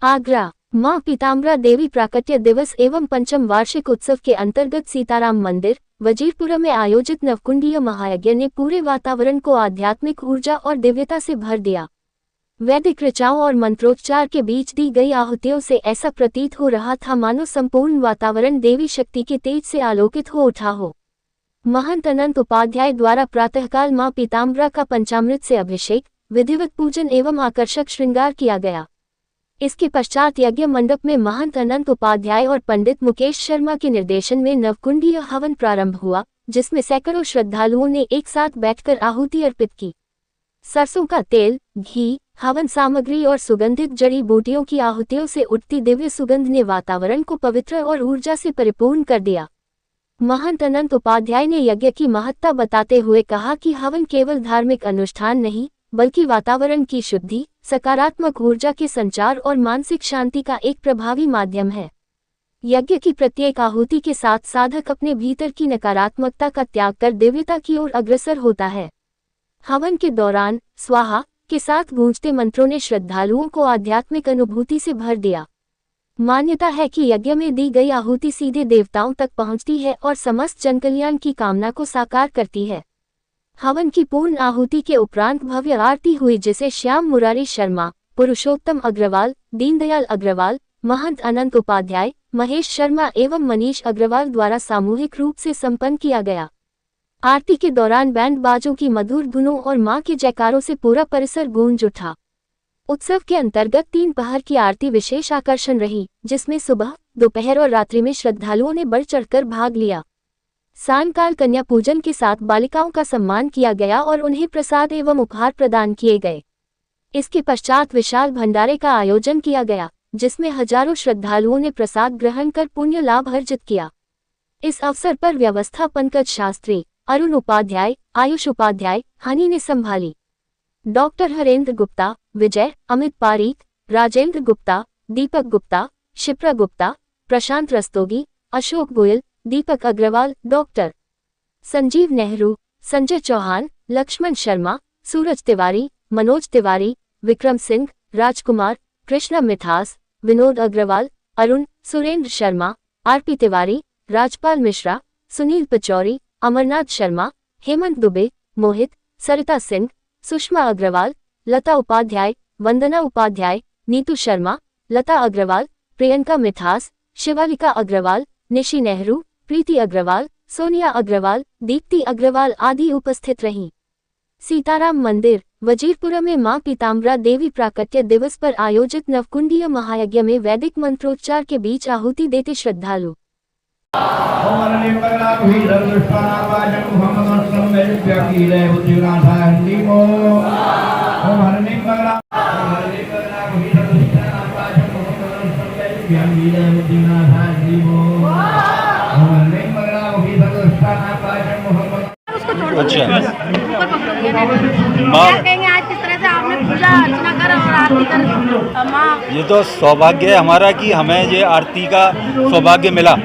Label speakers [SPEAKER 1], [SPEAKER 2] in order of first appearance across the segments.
[SPEAKER 1] आगरा मां पीताम्बरा देवी प्राकट्य दिवस एवं पंचम वार्षिक उत्सव के अंतर्गत सीताराम मंदिर वजीरपुरा में आयोजित नवकुंडीय महायज्ञ ने पूरे वातावरण को आध्यात्मिक ऊर्जा और दिव्यता से भर दिया। वैदिक ऋचाओं और मंत्रोच्चार के बीच दी गई आहुतियों से ऐसा प्रतीत हो रहा था मानो संपूर्ण वातावरण देवी शक्ति के तेज से आलोकित हो उठा हो। महंत अनंत उपाध्याय द्वारा प्रातःकाल मां पीताम्बरा का पंचामृत से अभिषेक, विधिवत पूजन एवं आकर्षक श्रृंगार किया गया। इसके पश्चात यज्ञ मंडप में महंत अनंत उपाध्याय और पंडित मुकेश शर्मा के निर्देशन में नवकुंडीय हवन प्रारंभ हुआ, जिसमें सैकड़ों श्रद्धालुओं ने एक साथ बैठकर आहुति अर्पित की। सरसों का तेल, घी, हवन सामग्री और सुगंधित जड़ी बूटियों की आहुतियों से उठती दिव्य सुगंध ने वातावरण को पवित्र और ऊर्जा से परिपूर्ण कर दिया। महंत अनंत उपाध्याय ने यज्ञ की महत्ता बताते हुए कहा कि हवन केवल धार्मिक अनुष्ठान नहीं, बल्कि वातावरण की शुद्धि, सकारात्मक ऊर्जा के संचार और मानसिक शांति का एक प्रभावी माध्यम है। यज्ञ की प्रत्येक आहुति के साथ साधक अपने भीतर की नकारात्मकता का त्याग कर दिव्यता की ओर अग्रसर होता है। हवन के दौरान स्वाहा के साथ गूंजते मंत्रों ने श्रद्धालुओं को आध्यात्मिक अनुभूति से भर दिया। मान्यता है कि यज्ञ में दी गई आहुति सीधे देवताओं तक पहुंचती है और समस्त जनकल्याण की कामना को साकार करती है। हवन की पूर्ण आहुति के उपरांत भव्य आरती हुई, जिसे श्याम मुरारी शर्मा, पुरुषोत्तम अग्रवाल, दीनदयाल अग्रवाल, महंत अनंत उपाध्याय, महेश शर्मा एवं मनीष अग्रवाल द्वारा सामूहिक रूप से संपन्न किया गया। आरती के दौरान बैंड बाजों की मधुर धुनों और मां के जयकारों से पूरा परिसर गूंज उठा। उत्सव के अंतर्गत 3 पहर की आरती विशेष आकर्षण रही, जिसमें सुबह, दोपहर और रात्रि में श्रद्धालुओं ने बढ़ चढ़कर भाग लिया। सायंकाल कन्या पूजन के साथ बालिकाओं का सम्मान किया गया और उन्हें प्रसाद एवं उपहार प्रदान किए गए। इसके पश्चात विशाल भंडारे का आयोजन किया गया, जिसमें हजारों श्रद्धालुओं ने प्रसाद ग्रहण कर पुण्य लाभ अर्जित किया। इस अवसर पर व्यवस्था पंकज शास्त्री, अरुण उपाध्याय, आयुष उपाध्याय, हनी ने संभाली। डॉक्टर हरेंद्र गुप्ता, विजय, अमित पारीक, राजेंद्र गुप्ता, दीपक गुप्ता, शिप्रा गुप्ता, प्रशांत रस्तोगी, अशोक गोयल, दीपक अग्रवाल, डॉक्टर संजीव नेहरू, संजय चौहान, लक्ष्मण शर्मा, सूरज तिवारी, मनोज तिवारी, विक्रम सिंह, राजकुमार, कृष्णा मिठास, विनोद अग्रवाल, अरुण, सुरेंद्र शर्मा, आरपी तिवारी, राजपाल मिश्रा, सुनील पचौरी, अमरनाथ शर्मा, हेमंत दुबे, मोहित, सरिता सिंह, सुषमा अग्रवाल, लता उपाध्याय, वंदना उपाध्याय, नीतू शर्मा, लता अग्रवाल, प्रियंका मिठास, शिवालिका अग्रवाल, निशी नेहरू, प्रीति अग्रवाल, सोनिया अग्रवाल, दीप्ति अग्रवाल आदि उपस्थित रहीं। सीताराम मंदिर वजीरपुरा में मां पीताम्बरा देवी प्राकट्य दिवस पर आयोजित नवकुंडीय महायज्ञ में वैदिक मंत्रोच्चार के बीच आहुति देते श्रद्धालु
[SPEAKER 2] अच्छा
[SPEAKER 3] आज किस तरह से आपने पूजा अर्चना कर और आरती कर माँ।
[SPEAKER 2] ये तो सौभाग्य है हमारा कि हमें ये आरती का सौभाग्य मिला।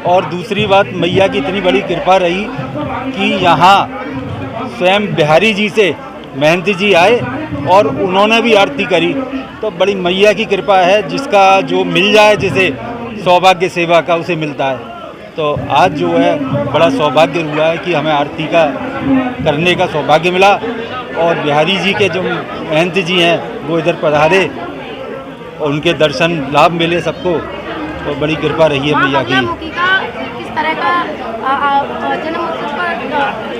[SPEAKER 2] और दूसरी बात, मैया की इतनी बड़ी कृपा रही कि यहाँ स्वयं बिहारी जी से महंत जी आए और उन्होंने भी आरती करी। तो बड़ी मैया की कृपा है, जिसका जो मिल जाए, जिसे सौभाग्य सेवा का उसे मिलता है। तो आज जो है बड़ा सौभाग्य हुआ है कि हमें आरती का करने का सौभाग्य मिला और बिहारी जी के जो महंत जी हैं वो इधर पधारे और उनके दर्शन लाभ मिले सबको। तो बड़ी कृपा रही है मैया की।
[SPEAKER 3] किस तरह का जन्म उत्सव पर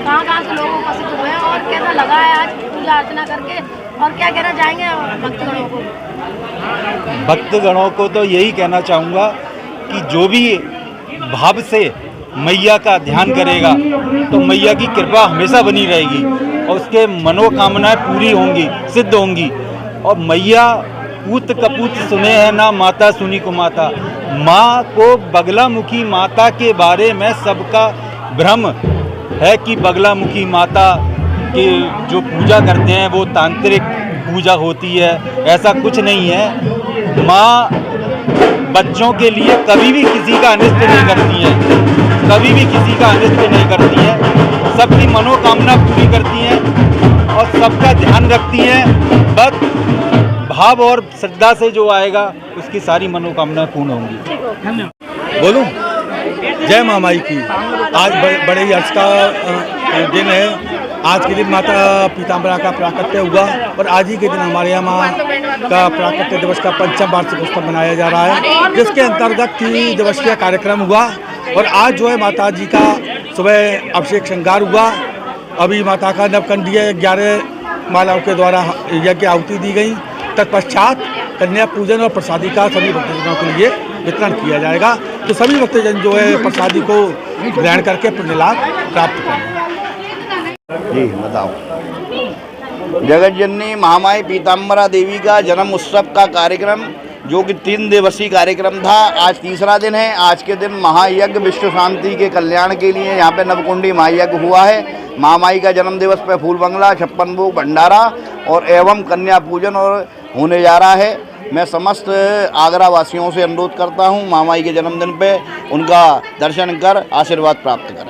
[SPEAKER 3] कहाँ से लोग उपस्थित हुए और कैसा लगा है आज पूजा अर्चना करके, और क्या कहना चाहेंगे भक्तगणों को?
[SPEAKER 2] भक्तगणों को तो यही कहना चाहूँगा कि जो भी भाव से मैया का ध्यान करेगा तो मैया की कृपा हमेशा बनी रहेगी और उसके मनोकामनाएं पूरी होंगी, सिद्ध होंगी। और मैया पूत कपूत सुने हैं ना माता सुनी को माता। माँ को बगलामुखी माता के बारे में सबका भ्रम है कि बगलामुखी माता की जो पूजा करते हैं वो तांत्रिक पूजा होती है। ऐसा कुछ नहीं है। माँ बच्चों के लिए कभी भी किसी का अनिष्ट नहीं करती हैं, कभी भी किसी का अनिष्ट नहीं करती हैं। सबकी मनोकामना पूरी करती हैं और सबका ध्यान रखती हैं। बस भाव और श्रद्धा से जो आएगा उसकी सारी मनोकामनाएं पूर्ण होंगी।
[SPEAKER 4] बोलूं, जय माँ माई की। आज बड़े ही हर्ष का दिन है। आज के दिन माता पीताम्बरा का प्राकट्य हुआ और आज ही के दिन हमारे यहाँ माँ का प्राकट्य दिवस का 5वां वार्षिक उत्सव मनाया जा रहा है, जिसके अंतर्गत 3 दिवसीय कार्यक्रम हुआ। और आज जो है माता जी का सुबह अभिषेक श्रृंगार हुआ। अभी माता का नवकंडीय 11 मालाओं के द्वारा यज्ञ आहुति दी गई। तत्पश्चात कन्या पूजन और प्रसादी का सभी भक्तजनों के लिए वितरण किया जाएगा। तो सभी भक्तजन जो है प्रसादी को ग्रहण करके पुण्य लाभ प्राप्त करें।
[SPEAKER 5] जी बताओ। जगत जननी महामाई पीताम्बरा देवी का जन्म उत्सव का कार्यक्रम जो कि 3 दिवसीय कार्यक्रम था, आज तीसरा दिन है। आज के दिन महायज्ञ विश्व शांति के कल्याण के लिए यहाँ पे नवकुंडी महायज्ञ हुआ है। महामाई का जन्म दिवस पे फूल बंगला, 56 भोग भंडारा और एवं कन्या पूजन और होने जा रहा है। मैं समस्त आगरा वासियों से अनुरोध करता हूँ महामाई के जन्मदिन पे उनका दर्शन कर आशीर्वाद प्राप्त करें।